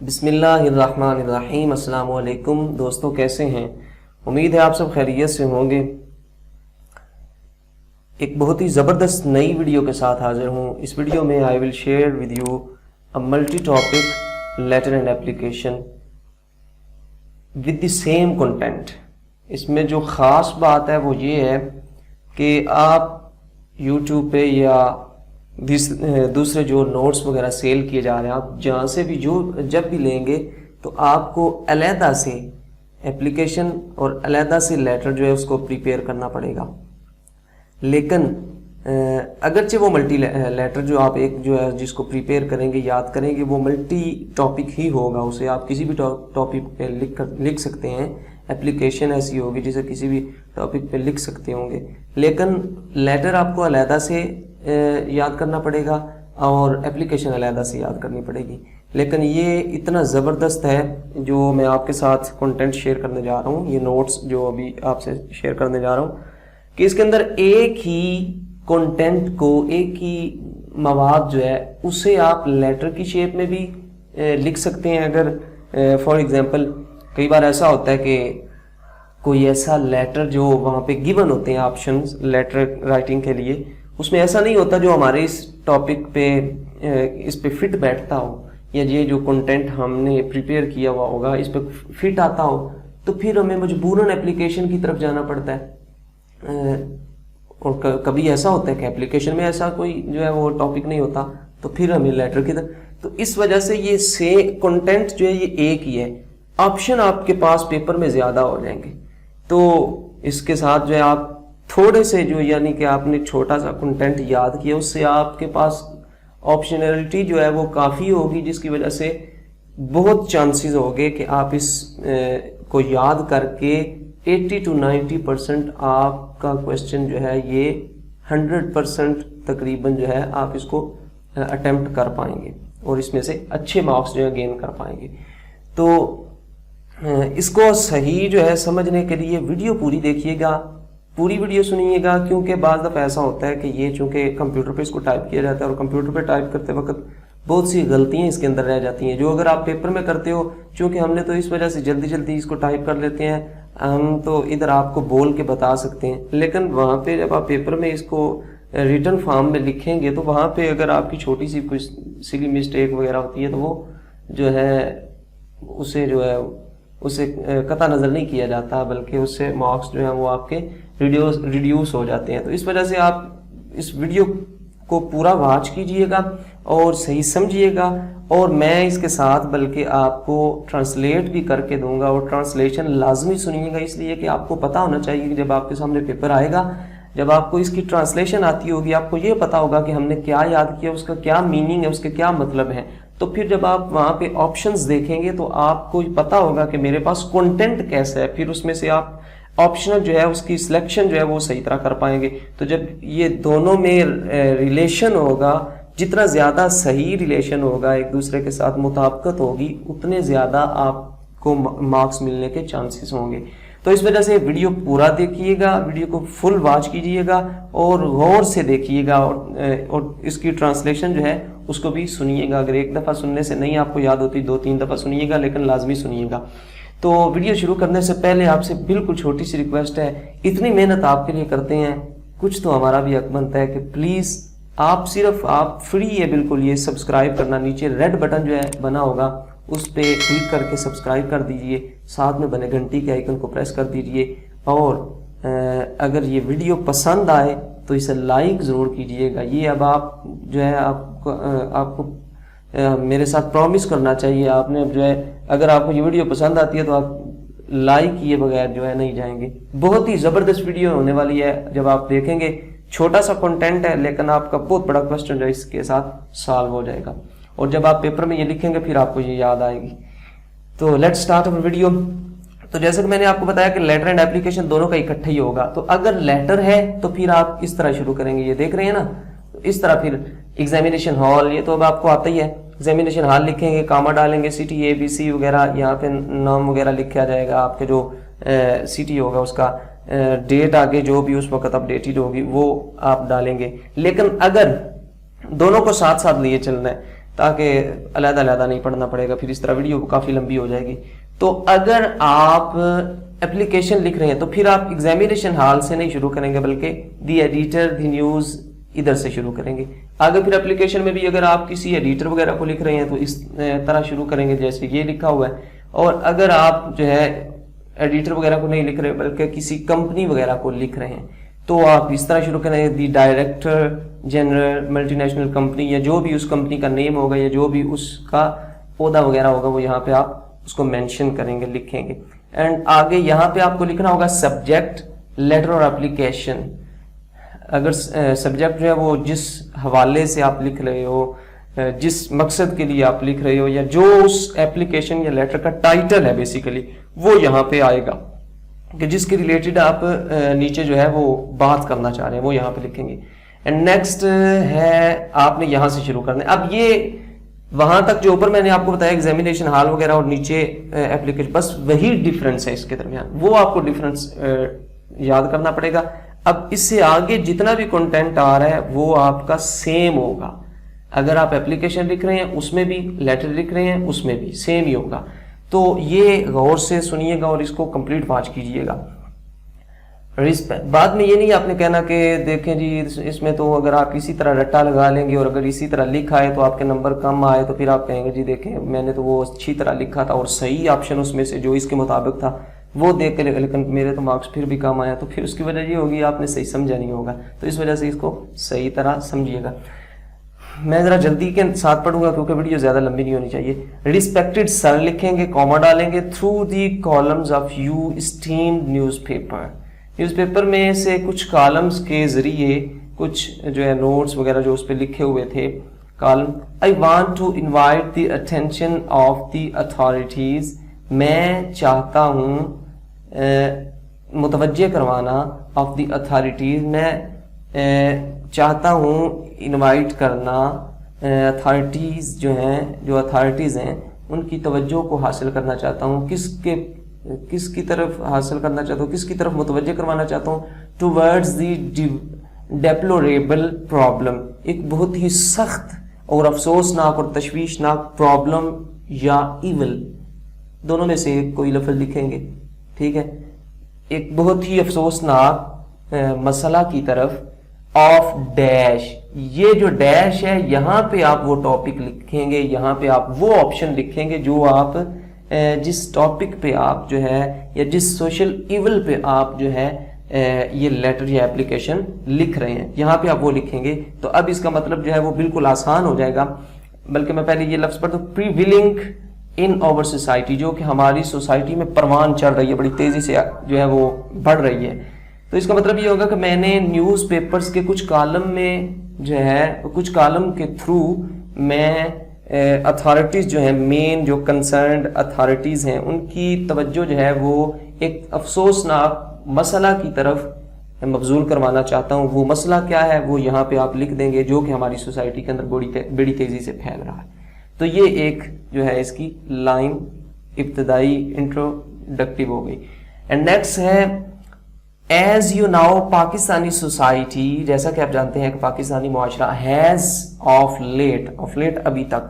بسم اللہ الرحمن الرحیم۔ السلام علیکم دوستوں، کیسے ہیں؟ امید ہے آپ سب خیریت سے ہوں گے۔ ایک بہت ہی زبردست نئی ویڈیو کے ساتھ حاضر ہوں۔ اس ویڈیو میں I will share with you a multi-topic letter and application with the same content۔ اس میں جو خاص بات ہے وہ یہ ہے کہ آپ YouTube پہ یا دوسرے جو نوٹس وغیرہ سیل کیے جا رہے ہیں، آپ جہاں سے بھی جب بھی لیں گے تو آپ کو علیحدہ سے اپلیکیشن اور علیحدہ سے لیٹر جو ہے اس کو پریپیئر کرنا پڑے گا۔ لیکن اگرچہ وہ ملٹی لیٹر جو آپ ایک جو ہے جس کو پریپیئر کریں گے، یاد کریں گے، وہ ملٹی ٹاپک ہی ہوگا، اسے آپ کسی بھی ٹاپک پہ لکھ سکتے ہیں۔ اپلیکیشن ایسی ہوگی جسے کسی بھی ٹاپک پہ لکھ سکتے ہوں گے، لیکن لیٹر آپ کو علیحدہ سے یاد کرنا پڑے گا اور اپلیکیشن علیحدہ سے یاد کرنی پڑے گی۔ لیکن یہ اتنا زبردست ہے جو میں آپ کے ساتھ کنٹینٹ شیئر کرنے جا رہا ہوں، یہ نوٹس جو ابھی آپ سے شیئر کرنے جا رہا ہوں، کہ اس کے اندر ایک ہی کنٹینٹ کو، ایک ہی مواد جو ہے اسے آپ لیٹر کی شیپ میں بھی لکھ سکتے ہیں۔ اگر فار ایگزامپل کئی بار ایسا ہوتا ہے کہ کوئی ایسا لیٹر جو وہاں پہ گیون ہوتے ہیں آپشنز لیٹر رائٹنگ کے لیے، اس میں ایسا نہیں ہوتا جو ہمارے اس ٹاپک پہ اس پہ فٹ بیٹھتا ہو، یا یہ جو کنٹینٹ ہم نے پریپیئر کیا ہوا ہوگا اس پہ فٹ آتا ہو، تو پھر ہمیں مجبوراً اپلیکیشن کی طرف جانا پڑتا ہے۔ اور کبھی ایسا ہوتا ہے کہ اپلیکیشن میں ایسا کوئی جو ہے وہ ٹاپک نہیں ہوتا، تو پھر ہمیں لیٹر کی طرف۔ تو اس وجہ سے یہ کنٹینٹ جو ہے یہ ایک ہی ہے، آپشن آپ کے پاس پیپر میں زیادہ ہو جائیں گے۔ تو اس کے ساتھ جو ہے آپ تھوڑے سے جو یعنی کہ آپ نے چھوٹا سا کنٹینٹ یاد کیا، اس سے آپ کے پاس آپشنلٹی جو ہے وہ کافی ہوگی، جس کی وجہ سے بہت چانسز ہوگے کہ آپ اس کو یاد کر کے 80 to 90% آپ کا کویسچن جو ہے یہ 100% تقریباً جو ہے آپ اس کو اٹیمپٹ کر پائیں گے اور اس میں سے اچھے مارکس جو ہے گین کر پائیں گے۔ تو اس کو صحیح جو ہے سمجھنے کے لیے ویڈیو پوری دیکھیے گا، پوری ویڈیو سنیے گا، کیونکہ بعض دفعہ ایسا ہوتا ہے کہ یہ چونکہ کمپیوٹر پہ اس کو ٹائپ کیا جاتا ہے اور کمپیوٹر پہ ٹائپ کرتے وقت بہت سی غلطیاں اس کے اندر رہ جاتی ہیں، جو اگر آپ پیپر میں کرتے ہو، چونکہ ہم نے تو اس وجہ سے جلدی اس کو ٹائپ کر لیتے ہیں، ہم تو ادھر آپ کو بول کے بتا سکتے ہیں، لیکن وہاں پہ جب آپ پیپر میں اس کو ریٹن فارم میں لکھیں گے تو وہاں پہ اگر آپ کی چھوٹی سی کوئی سلی مسٹیک وغیرہ ہوتی ہے تو وہ جو ہے اسے قطع نظر نہیں کیا جاتا، بلکہ اس سے مارکس جو ہیں وہ آپ کے ریڈیوس ہو جاتے ہیں۔ تو اس وجہ سے آپ اس ویڈیو کو پورا واچ کیجئے گا اور صحیح سمجھیے گا، اور میں اس کے ساتھ بلکہ آپ کو ٹرانسلیٹ بھی کر کے دوں گا، اور ٹرانسلیشن لازمی سنیے گا، اس لیے کہ آپ کو پتہ ہونا چاہیے کہ جب آپ کے سامنے پیپر آئے گا، جب آپ کو اس کی ٹرانسلیشن آتی ہوگی، آپ کو یہ پتہ ہوگا کہ ہم نے کیا یاد کیا، اس کا کیا میننگ ہے، اس کے کیا مطلب ہے، تو پھر جب آپ وہاں پہ آپشنز دیکھیں گے تو آپ کو پتہ ہوگا کہ میرے پاس کنٹینٹ کیسا ہے، پھر اس میں سے آپ آپشنل جو ہے اس کی سلیکشن جو ہے وہ صحیح طرح کر پائیں گے۔ تو جب یہ دونوں میں ریلیشن ہوگا، جتنا زیادہ صحیح ریلیشن ہوگا، ایک دوسرے کے ساتھ مطابقت ہوگی، اتنے زیادہ آپ کو مارکس ملنے کے چانسز ہوں گے۔ تو اس وجہ سے ویڈیو پورا دیکھیے گا، ویڈیو کو فل واچ کیجئے گا اور غور سے دیکھیے گا، اور اس کی ٹرانسلیشن جو ہے اس کو بھی سنیے گا۔ اگر ایک دفعہ سننے سے نہیں آپ کو یاد ہوتی، 2-3 دفعہ سنیے گا، لیکن لازمی سنیے گا۔ تو ویڈیو شروع کرنے سے پہلے آپ سے بالکل چھوٹی سی ریکویسٹ ہے، اتنی محنت آپ کے لیے کرتے ہیں، کچھ تو ہمارا بھی حق بنتا ہے کہ پلیز آپ فری ہے بالکل، یہ سبسکرائب کرنا، نیچے ریڈ بٹن جو ہے بنا ہوگا اس پہ کلک کر کے سبسکرائب کر دیجئے، ساتھ میں بنے گھنٹی کے آئیکن کو پریس کر دیجئے، اور اگر یہ ویڈیو پسند آئے تو اسے لائک ضرور کیجئے گا۔ یہ اب آپ جو ہے آپ کو میرے ساتھ پرومس کرنا چاہیے، آپ نے جو ہے اگر آپ کو یہ ویڈیو پسند آتی ہے تو آپ لائک کیے بغیر جو ہے نہیں جائیں گے۔ بہت ہی زبردست ویڈیو ہونے والی ہے، جب آپ دیکھیں گے چھوٹا سا کنٹینٹ ہے لیکن آپ کا بہت بڑا کوسچن جو ہے اس کے ساتھ سالو ہو جائے گا، اور جب آپ پیپر میں یہ لکھیں گے پھر آپ کو یہ یاد آئے گی۔ تو لیٹ سٹارٹ اور ویڈیو۔ تو جیسے کہ میں نے آپ کو بتایا کہ لیٹر اینڈ اپلیکیشن دونوں کا اکٹھا ہی ہوگا، تو اگر لیٹر ہے تو پھر آپ اس طرح شروع کریں گے، یہ دیکھ رہے ہیں نا، اس طرح پھر ایگزامینیشن ہال، یہ تو اب آپ کو آتا ہی ہے، ایگزامینیشن ہال لکھیں گے، کاما ڈالیں گے، سٹی ABC وغیرہ، یہاں پہ نام وغیرہ لکھا جائے گا، آپ کے جو سٹی ہوگا اس کا ڈیٹ آگے جو بھی اس وقت اپڈیٹڈ ہوگی وہ آپ ڈالیں گے۔ لیکن اگر دونوں کو ساتھ ساتھ لیے چلنا ہے، تاکہ علیحدہ علیحدہ نہیں پڑھنا پڑے گا، پھر اس طرح ویڈیو کافی لمبی ہو جائے گی. تو اگر آپ اپلیکیشن لکھ رہے ہیں تو پھر آپ ایگزامینیشن ہال سے نہیں شروع کریں گے بلکہ دی ایڈیٹر دی نیوز ادھر سے شروع کریں گے. آگے پھر اپلیکیشن میں بھی اگر آپ کسی ایڈیٹر وغیرہ کو لکھ رہے ہیں تو اس طرح شروع کریں گے جیسے یہ لکھا ہوا ہے. اور اگر آپ جو ہے ایڈیٹر وغیرہ کو نہیں لکھ رہے بلکہ کسی کمپنی وغیرہ کو لکھ رہے ہیں تو آپ اس طرح شروع کریں گے the director general multinational company, یا جو بھی اس کمپنی کا نیم ہوگا یا جو بھی اس کا عہدہ وغیرہ ہوگا وہ یہاں پہ آپ اس کو مینشن کریں گے، لکھیں گے. اینڈ آگے یہاں پہ آپ کو لکھنا ہوگا سبجیکٹ، لیٹر اور اپلیکیشن. اگر سبجیکٹ جو ہے وہ جس حوالے سے آپ لکھ رہے ہو، جس مقصد کے لیے آپ لکھ رہے ہو، یا جو اس ایپلیکیشن یا لیٹر کا ٹائٹل ہے بیسیکلی وہ یہاں پہ آئے گا کہ جس کے ریلیٹڈ آپ نیچے جو ہے وہ بات کرنا چاہ رہے ہیں وہ یہاں پہ لکھیں گے. اینڈ نیکسٹ ہے آپ نے یہاں سے شروع کرنا ہے. اب یہ وہاں تک جو اوپر میں نے آپ کو بتایا ایگزامینیشن ہال وغیرہ اور نیچے ایپلیکیشن، بس وہی ڈفرینس ہے اس کے درمیان، وہ آپ کو ڈفرینس یاد کرنا پڑے گا. اب اس سے آگے جتنا بھی کنٹینٹ آ رہا ہے وہ آپ کا سیم ہوگا. اگر آپ ایپلیکیشن لکھ رہے ہیں اس میں بھی، لیٹر لکھ رہے ہیں اس میں بھی سیم ہی ہوگا. تو یہ غور سے سنیے گا اور اس کو کمپلیٹ واچ کیجئے گا. بعد میں یہ نہیں آپ نے کہنا کہ دیکھیں جی اس میں تو اگر آپ اسی طرح رٹا لگا لیں گے اور اگر اسی طرح لکھا ہے تو آپ کے نمبر کم آئے تو پھر آپ کہیں گے جی دیکھیں میں نے تو وہ اچھی طرح لکھا تھا اور صحیح آپشن اس میں سے جو اس کے مطابق تھا وہ دیکھ کے لیکن میرے تو مارکس پھر بھی کم آیا. تو پھر اس کی وجہ یہ ہوگی آپ نے صحیح سمجھا نہیں ہوگا. تو اس وجہ سے اس کو صحیح طرح سمجھیے گا. میں ذرا جلدی کے ساتھ پڑھوں گا کیونکہ ویڈیو زیادہ لمبی نہیں ہونی چاہیے. ریسپیکٹڈ سر لکھیں گے، کاما ڈالیں گے، through the columns of you esteemed news paper. News paper میں سے کچھ کالمز کے ذریعے کچھ جو ہے نوٹس وغیرہ جو اس پہ لکھے ہوئے تھے column. I want to invite the attention of the authorities, میں چاہتا ہوں متوجہ کروانا، آف دی اتھارٹیز میں چاہتا ہوں انوائٹ کرنا اتھارٹیز جو ہیں، جو اتھارٹیز ہیں ان کی توجہ کو حاصل کرنا چاہتا ہوں. کس کی طرف حاصل کرنا چاہتا ہوں، کس کی طرف متوجہ کروانا چاہتا ہوں؟ ٹوورڈز دی ڈیپلوریبل پرابلم، ایک بہت ہی سخت اور افسوسناک اور تشویشناک پرابلم یا ایول، دونوں میں سے کوئی لفظ لکھیں گے. ٹھیک ہے، ایک بہت ہی افسوسناک مسئلہ کی طرف آف ڈیش. یہ جو ڈیش ہے یہاں پہ آپ وہ ٹاپک لکھیں گے، یہاں پہ آپ وہ آپشن لکھیں گے جو آپ جس ٹاپک پہ آپ جو ہے یا جس سوشل ایول پہ آپ جو ہے یہ لیٹر یا اپلیکیشن لکھ رہے ہیں یہاں پہ آپ وہ لکھیں گے. تو اب اس کا مطلب جو ہے وہ بالکل آسان ہو جائے گا. بلکہ میں پہلے یہ لفظ پڑھ دوں، پریویلنگ ان آور سوسائٹی، جو کہ ہماری سوسائٹی میں پروان چڑھ رہی ہے، بڑی تیزی سے جو ہے وہ بڑھ رہی ہے. تو اس کا مطلب یہ ہوگا کہ میں نے نیوز پیپرز کے کچھ کالم میں جو ہے کچھ کالم کے تھرو میں اتھارٹیز جو ہیں، مین جو کنسرنڈ اتھارٹیز ہیں، ان کی توجہ جو ہے وہ ایک افسوسناک مسئلہ کی طرف مبذول کروانا چاہتا ہوں. وہ مسئلہ کیا ہے وہ یہاں پہ آپ لکھ دیں گے جو کہ ہماری سوسائٹی کے اندر بڑی تیزی سے پھیل رہا ہے. تو یہ ایک جو ہے اس کی لائن ابتدائی انٹروڈکٹیو ہو گئی. اینڈ نیکسٹ ہے as you now, Pakistani society, جیسا کہ آپ جانتے ہیں کہ پاکستانی معاشرہ ہیز آف لیٹ ابھی تک،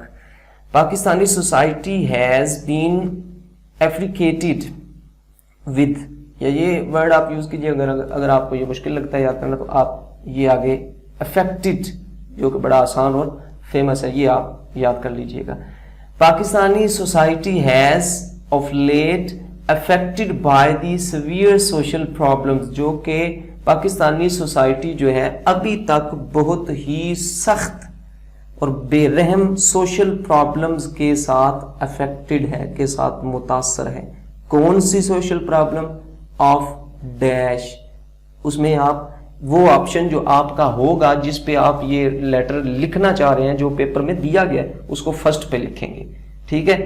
Pakistani society has been afflicted with, یا یہ ورڈ آپ یوز کیجئے اگر آپ کو یہ مشکل لگتا ہے یاد کرنا تو آپ یہ آگے افیکٹڈ جو کہ بڑا آسان اور فیمس ہے یہ آپ یاد کر لیجئے گا. Pakistani society has of late affected by the severe social problems, جو کہ پاکستانی سوسائٹی جو ہے ابھی تک بہت ہی سخت اور بے رحم سوشل پرابلمز کے ساتھ افیکٹڈ ہے، کے ساتھ متاثر ہے. کون سی سوشل پرابلم؟ Of dash. اس میں آپ وہ آپشن جو آپ کا ہوگا جس پہ آپ یہ لیٹر لکھنا چاہ رہے ہیں جو پیپر میں دیا گیا ہے اس کو فرسٹ پہ لکھیں گے. ٹھیک ہے،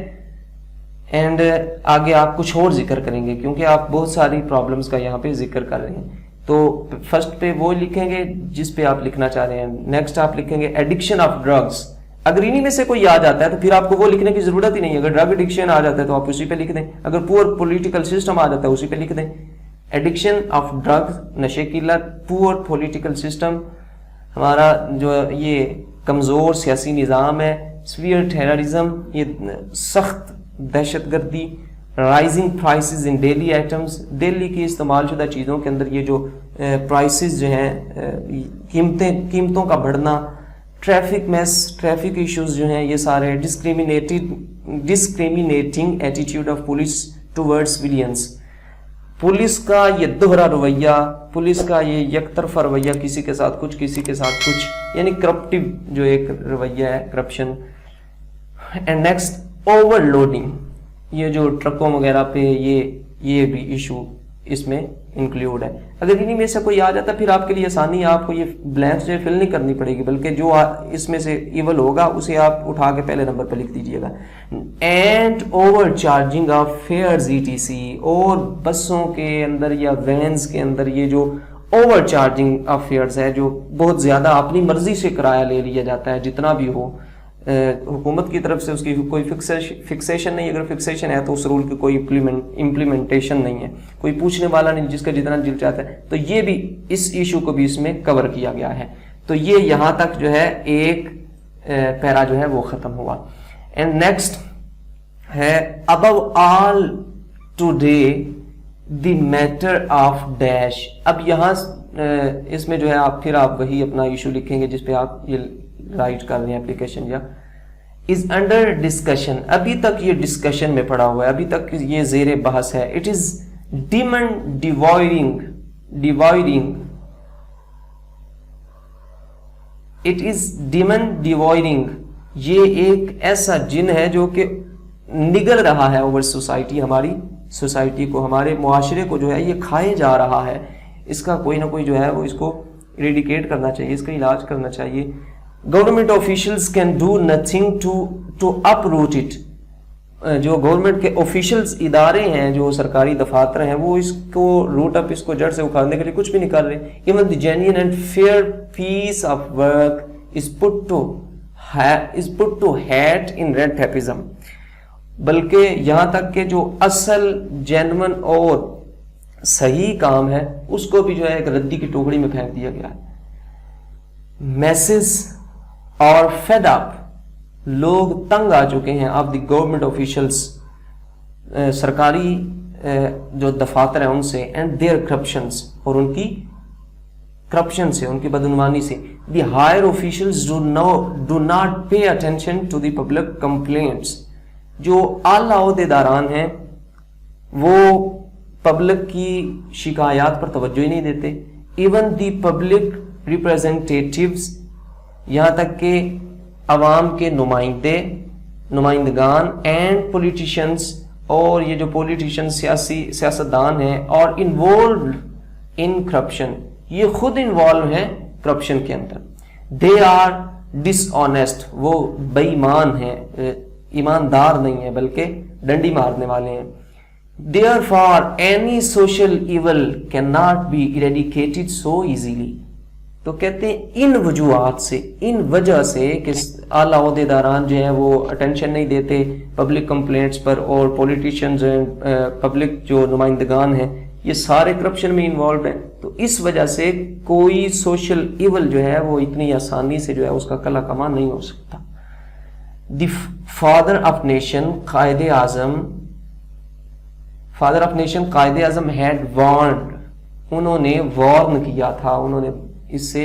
اینڈ آگے آپ کچھ اور ذکر کریں گے کیونکہ آپ بہت ساری پرابلمز کا یہاں پہ ذکر کر رہے ہیں. تو فرسٹ پہ وہ لکھیں گے جس پہ آپ لکھنا چاہ رہے ہیں. نیکسٹ آپ لکھیں گے ایڈکشن آف ڈرگس. اگر انہی میں سے کوئی آ جاتا ہے تو پھر آپ کو وہ لکھنے کی ضرورت ہی نہیں ہے. اگر ڈرگ ایڈکشن آ جاتا ہے تو آپ اسی پہ لکھ دیں. اگر پور پولیٹیکل سسٹم آ جاتا ہے اسی پہ لکھ دیں. ایڈکشن آف ڈرگس، نشے کی لت، پور پولیٹیکل سسٹم، ہمارا جو یہ کمزور سیاسی نظام ہے، سویئر ٹیررزم، یہ سخت دہشت گردی، رائزنگ پرائسز ان ڈیلی آئٹمس، ڈیلی کی استعمال شدہ چیزوں کے اندر یہ جو پرائسز جو ہیں قیمتوں کا بڑھنا، ٹریفک میس، ٹریفک ایشوز جو ہیں یہ سارے، discriminating attitude of police toward civilians, police کا یہ دوہرا رویہ، پولیس کا یہ یک طرفہ رویہ، کسی کے ساتھ کچھ کسی کے ساتھ کچھ، یعنی کرپٹیو جو ایک رویہ ہے، corruption. And next over loading, یہ جو ٹرکوں وغیرہ پہ یہ بھی ایشو اس میں انکلیوڈ ہے. اگر انہی میں سے کوئی آ جاتا پھر آپ کے لیے آسانی ہے، آپ کو یہ بلینکس جو فل نہیں کرنی پڑے گی، بلکہ جو اس میں سے ایول ہوگا اسے آپ اٹھا کے پہلے نمبر پہ لکھ دیجئے گا. And over charging of fares ETC، اور بسوں کے اندر یا وینز کے اندر یہ جو اوور چارجنگ آف فیئرز ہے، جو بہت زیادہ اپنی مرضی سے کرایہ لے لیا جاتا ہے، جتنا بھی ہو، حکومت کی طرف سے اس کی کوئی فکسیشن نہیں. اگر فکسیشن ہے تو اس رول کی کوئی امپلیمنٹیشن نہیں ہے، کوئی پوچھنے والا نہیں، جس کا جتنا دل چاہتا ہے. تو یہ بھی اس ایشو کو بھی اس میں کور کیا گیا ہے. تو یہ یہاں تک جو ہے ایک پیرا جو ہے وہ ختم ہوا. اینڈ نیکسٹ ہے above all today the matter of dash. اب یہاں اس میں جو ہے آپ وہی اپنا ایشو لکھیں گے جس پہ آپ یہ رائٹ کر رہے ہیں اپلیکیشن، یا از انڈر ڈسکشن، ابھی تک یہ ڈسکشن میں پڑا ہوا ہے، ابھی تک یہ زیر بحث ہے. It is demon dividing, it is demon dividing, یہ ایک ایسا جن ہے جو کہ نگل رہا ہے اوور سوسائٹی، ہماری سوسائٹی کو، ہمارے معاشرے کو جو ہے یہ کھائے جا رہا ہے. اس کا کوئی نہ کوئی جو ہے وہ اس کو ایریڈیکیٹ کرنا چاہیے، اس کا علاج کرنا چاہیے. Government officials can do nothing to up wrote it. جو گورنمنٹ کے آفیشلز ادارے ہیں، جو سرکاری دفاتر ہیں، وہ اس کو روٹ اپ، اس کو جڑ سے اکھاڑنے کے لیے کچھ بھی نہیں کر رہے. Even the genuine and fair piece of work is put to halt in red tapism. بلکہ یہاں تک کہ جو اصل جینون اور صحیح کام ہے اس کو بھی جو ہے ایک ردی کی ٹوکری میں پھینک دیا گیا ہے. میسز اور فیڈ اپ، لوگ تنگ آ چکے ہیں آف دی گورنمنٹ آفیشلز، سرکاری جو دفاتر ہیں ان سے، اینڈ دیئر کرپشنز، اور ان کی کرپشن سے، ان کی بدعنوانی سے. The higher officials do not pay attention to the public complaints. جو اعلیٰ عہدیداران ہیں وہ پبلک کی شکایات پر توجہ ہی نہیں دیتے. ایون دی پبلک ریپریزنٹیٹیوز، یہاں تک کہ عوام کے نمائندگان، اینڈ پولیٹیشنز، اور یہ جو پولیٹیشن سیاستدان ہیں، اور انوالوڈ ان کرپشن، یہ خود انوالو ہیں کرپشن کے اندر. دے آر ڈس آنیسٹ، وہ بے ایمان ہیں، ایماندار نہیں ہیں بلکہ ڈنڈی مارنے والے ہیں. Therefore, any social evil cannot be eradicated so easily. تو کہتے ہیں ان وجوہات سے، ان وجہ سے کہ اعلیٰ عہدیداران جو ہیں وہ اٹینشن نہیں دیتے پبلک کمپلینٹس پر، اور پولیٹیشنز ہیں، پبلک جو نمائندگان ہیں، یہ سارے کرپشن میں انوالوڈ ہیں. تو اس وجہ سے کوئی سوشل ایول جو ہے وہ اتنی آسانی سے جو ہے اس کا کلا کما نہیں ہو سکتا. The father of nation, Quaid Azam head وارنڈ، انہوں نے وارن کیا تھا، انہوں نے اس سے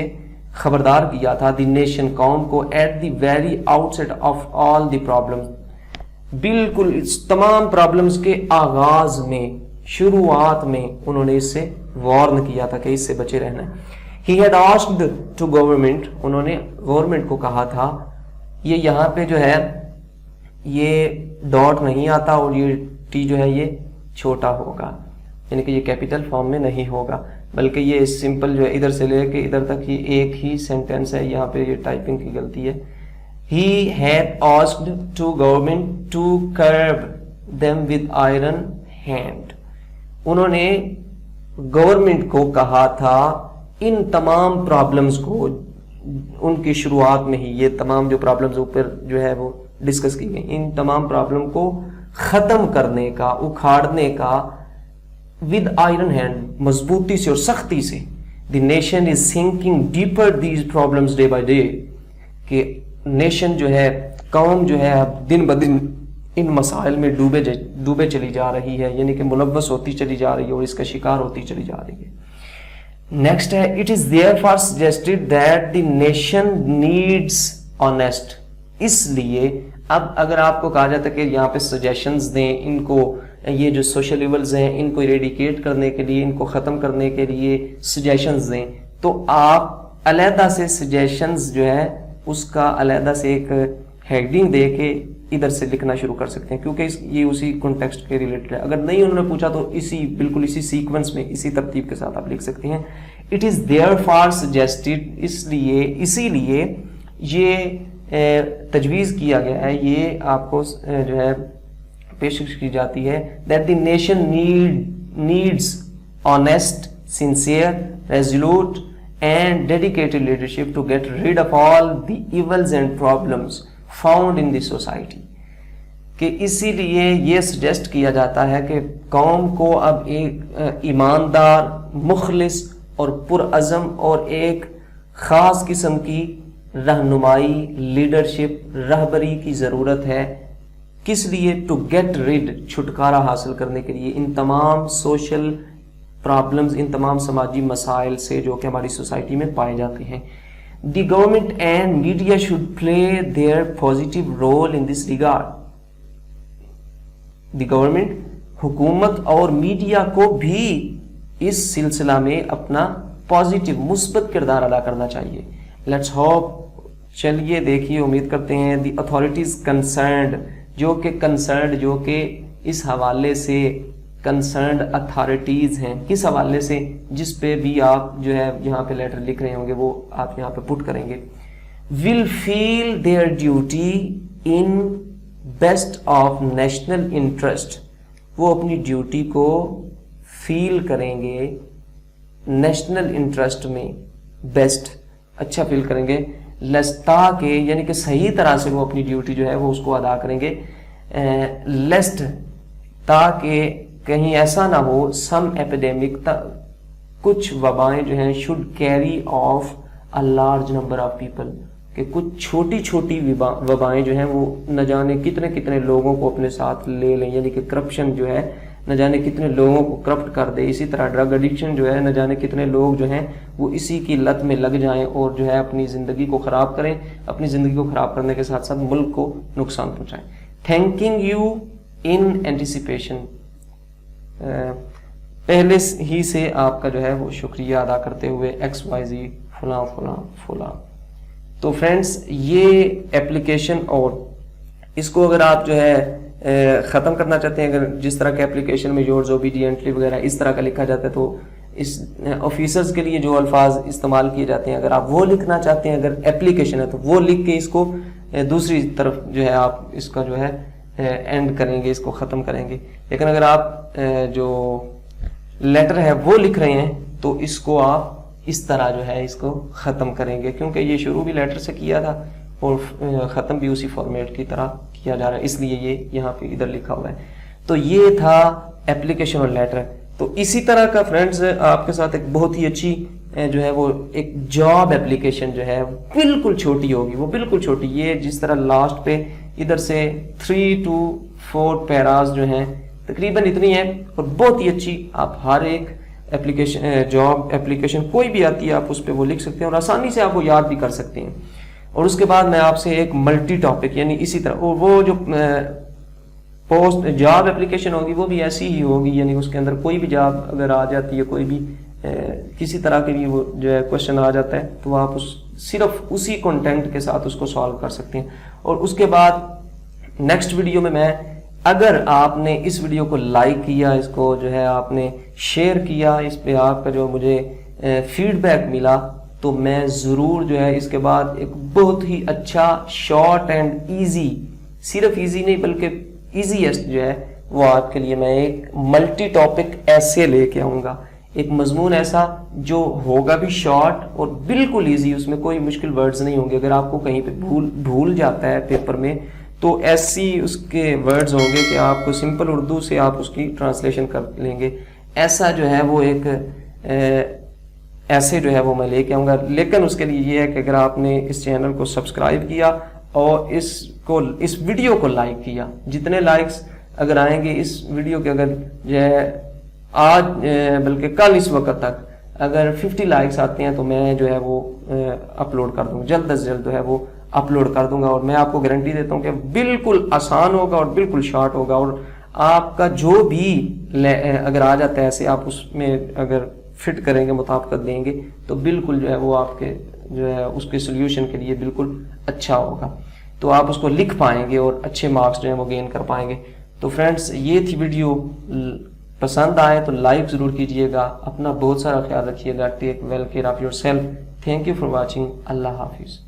خبردار کیا تھا، دی نیشن، قوم کو، at the very outset of all the problem, بالکل اس تمام پرابلمز کے آغاز میں، شروعات میں انہوں نے اس سے وارن کیا تھا کہ اس سے بچے رہنا ہے. He had asked to government, انہوں نے گورنمنٹ کو کہا تھا. یہ یہاں پہ جو ہے یہ ڈاٹ نہیں آتا، اور یہ ٹی جو ہے یہ چھوٹا ہوگا، یعنی کہ یہ کیپیٹل فارم میں نہیں ہوگا، بلکہ یہ سمپل جو ہے ادھر سے لے کے ادھر تک ہی ایک ہی سینٹینس ہے. یہاں پہ یہ ٹائپنگ کی غلطی ہے. He had asked to government to curb them with iron hand, انہوں نے گورنمنٹ کو کہا تھا ان تمام پرابلمز کو، ان کی شروعات میں ہی یہ تمام جو پرابلمز اوپر جو ہے وہ ڈسکس کی گئی، ان تمام پرابلم کو ختم کرنے کا، اکھاڑنے کا، ود آئرن ہینڈ، مضبوطی سے اور سختی سے. The nation is sinking deeper these problems day by day, کہ نیشن جو ہے قوم جو ہے اب دن بدن ان مسائل میں ڈوبے چلی جا رہی ہے، یعنی کہ ملوث ہوتی چلی جا رہی ہے اور اس کا شکار ہوتی چلی جا رہی ہے۔ نیکسٹ ہے it is therefore suggested that the nation needs honest، اس لیے اب اگر آپ کو کہا جاتا ہے کہ یہاں پہ سجیشنز دیں ان کو، یہ جو سوشل ایولز ہیں ان کو اریڈیکیٹ کرنے کے لیے، ان کو ختم کرنے کے لیے سجیشنز دیں، تو آپ علیحدہ سے سجیشنز جو ہے اس کا علیحدہ سے ایک ہیڈنگ دے کے ادھر سے لکھنا شروع کر سکتے ہیں، کیونکہ یہ اسی کانٹیکسٹ کے ریلیٹڈ ہے۔ اگر نہیں انہوں نے پوچھا تو بالکل اسی سیکوینس میں، اسی ترتیب کے ساتھ آپ لکھ سکتے ہیں۔ اٹ از therefore suggested، اسی لیے یہ تجویز کیا گیا ہے، یہ آپ کو جو ہے پیشکش کی جاتی ہے that the nation needs honest, sincere, resolute and dedicated leadership to get rid of all the evils and problems found in the society، کہ اسی لیے یہ سجیسٹ کیا جاتا ہے کہ قوم کو اب ایک ایماندار، مخلص اور پرعزم اور ایک خاص قسم کی رہنمائی، لیڈرشپ، رہبری کی ضرورت ہے۔ کس لیے؟ ٹو گیٹ ریڈ، چھٹکارا حاصل کرنے کے لیے ان تمام سوشل پرابلمز، ان تمام سماجی مسائل سے جو کہ ہماری سوسائٹی میں پائے جاتے ہیں۔ The government and media should play their positive role in this regard, the government, حکومت اور میڈیا کو بھی اس سلسلہ میں اپنا پازیٹیو، مثبت کردار ادا کرنا چاہیے۔ لیٹس ہوپ، چلیے دیکھیے، امید کرتے ہیں دی اتھارٹیز کنسرنڈ، جو کہ اس حوالے سے کنسرنڈ اتھارٹیز ہیں، کس حوالے سے؟ جس پہ بھی آپ جو ہے یہاں پہ لیٹر لکھ رہے ہوں گے وہ آپ یہاں پہ پٹ کریں گے۔ Will feel their duty in best of national interest, وہ اپنی ڈیوٹی کو فیل کریں گے نیشنل انٹرسٹ میں، بیسٹ، اچھا فیل کریں گے، لستا کے، یعنی کہ صحیح طرح سے وہ اپنی ڈیوٹی جو ہے وہ اس کو ادا کریں گے، لیسٹ، تاکہ کہیں ایسا نہ ہو، سم ایپیڈیمک، کچھ وبائیں جو ہیں، should carry of a large number of people, کہ کچھ چھوٹی چھوٹی وبائیں جو ہیں وہ نہ جانے کتنے کتنے لوگوں کو اپنے ساتھ لے لیں، یعنی کہ کرپشن جو ہے نہ جانے کتنے لوگوں کو کرپٹ کر دے، اسی طرح ڈرگ ایڈکشن جو ہے نہ جانے کتنے لوگ جو ہیں وہ اسی کی لت میں لگ جائیں اور جو ہے اپنی زندگی کو خراب کریں، اپنی زندگی کو خراب کرنے کے ساتھ ساتھ ملک کو نقصان پہنچائیں۔ تھینکنگ یو ان اینٹیسپیشن، پہلے ہی سے آپ کا جو ہے وہ شکریہ ادا کرتے ہوئے XYZ فلاں فلاں فلاں۔ تو فرینڈس یہ ایپلیکیشن، اور اس کو اگر آپ جو ہے ختم کرنا چاہتے ہیں، اگر جس طرح کے ایپلیکیشن میں یورز اوبیڈینٹلی وغیرہ اس طرح کا لکھا جاتا ہے، تو اس آفیسرز کے لیے جو الفاظ استعمال کیے جاتے ہیں اگر آپ وہ لکھنا چاہتے ہیں، اگر ایپلیکیشن ہے تو وہ لکھ کے اس کو دوسری طرف جو ہے آپ اس کا جو ہے اینڈ کریں گے، اس کو ختم کریں گے۔ لیکن اگر آپ جو لیٹر ہے وہ لکھ رہے ہیں تو اس کو آپ اس طرح جو ہے اس کو ختم کریں گے، کیونکہ یہ شروع بھی لیٹر سے کیا تھا اور ختم بھی اسی فارمیٹ کی طرح کیا جا رہا ہے، اس لیے یہ یہاں پہ ادھر لکھا ہوا ہے۔ تو یہ تھا ایپلیکیشن اور لیٹر۔ تو اسی طرح کا فرینڈز آپ کے ساتھ ایک بہت ہی اچھی جو ہے وہ ایک جاب ایپلیکیشن جو ہے بالکل چھوٹی ہوگی، وہ بالکل چھوٹی، یہ جس طرح لاسٹ پہ ادھر سے 3 to 4 پیراز جو ہیں تقریباً اتنی ہیں، اور بہت ہی اچھی، آپ ہر ایک ایپلیکیشن، جاب ایپلیکیشن کوئی بھی آتی ہے آپ اس پہ وہ لکھ سکتے ہیں اور آسانی سے آپ وہ یاد بھی کر سکتے ہیں۔ اور اس کے بعد میں آپ سے ایک ملٹی ٹاپک، یعنی اسی طرح وہ جو پوسٹ جاب ایپلیکیشن ہوگی وہ بھی ایسی ہی ہوگی، یعنی اس کے اندر کوئی بھی جاب اگر آ جاتی ہے، کوئی بھی کسی طرح کے بھی وہ جو ہے کوشچن آ جاتا ہے تو آپ صرف اسی کنٹینٹ کے ساتھ اس کو سالو کر سکتے ہیں۔ اور اس کے بعد نیکسٹ ویڈیو میں اگر آپ نے اس ویڈیو کو لائک کیا، اس کو جو ہے آپ نے شیئر کیا، اس پہ آپ کا جو مجھے فیڈ بیک ملا، تو میں ضرور جو ہے اس کے بعد ایک بہت ہی اچھا شارٹ اینڈ ایزی، صرف ایزی نہیں بلکہ ایزیسٹ جو ہے وہ آپ کے لیے میں ایک ملٹی ٹاپک ایسے لے کے آؤں گا، ایک مضمون ایسا جو ہوگا بھی شارٹ اور بالکل ایزی، اس میں کوئی مشکل ورڈز نہیں ہوں گے۔ اگر آپ کو کہیں پہ بھول جاتا ہے پیپر میں تو ایسی اس کے ورڈز ہوں گے کہ آپ کو سمپل اردو سے آپ اس کی ٹرانسلیشن کر لیں گے، ایسا جو ہے وہ ایک ایسے جو ہے وہ میں لے کے آؤں گا۔ لیکن اس کے لیے یہ ہے کہ اگر آپ نے اس چینل کو سبسکرائب کیا، اور اس ویڈیو کو لائک کیا. جتنے لائکس اگر آئیں گے اس ویڈیو کے، اگر جو ہے آج بلکہ کل اس وقت تک اگر 50 لائکس آتے ہیں تو میں جو ہے وہ اپلوڈ کر دوں گا، جلد از جلد جو ہے وہ اپلوڈ کر دوں گا. اور میں آپ کو گارنٹی دیتا ہوں کہ بالکل آسان ہوگا اور بالکل شارٹ ہوگا، اور آپ کا جو بھی اگر آ جاتا ہے ایسے آپ اس میں اگر فٹ کریں گے، مطابقت دیں گے تو بالکل جو ہے وہ آپ کے جو ہے اس کے سولوشن کے لیے بالکل اچھا ہوگا. تو آپ اس کو لکھ پائیں گے اور اچھے مارکس جو ہیں وہ گین کر پائیں گے. تو فرینڈس یہ تھی ویڈیو، پسند آئے تو لائک ضرور کیجئے گا. اپنا بہت سارا خیال رکھیے گا. Take well care of yourself. Thank you for watching. اللہ حافظ.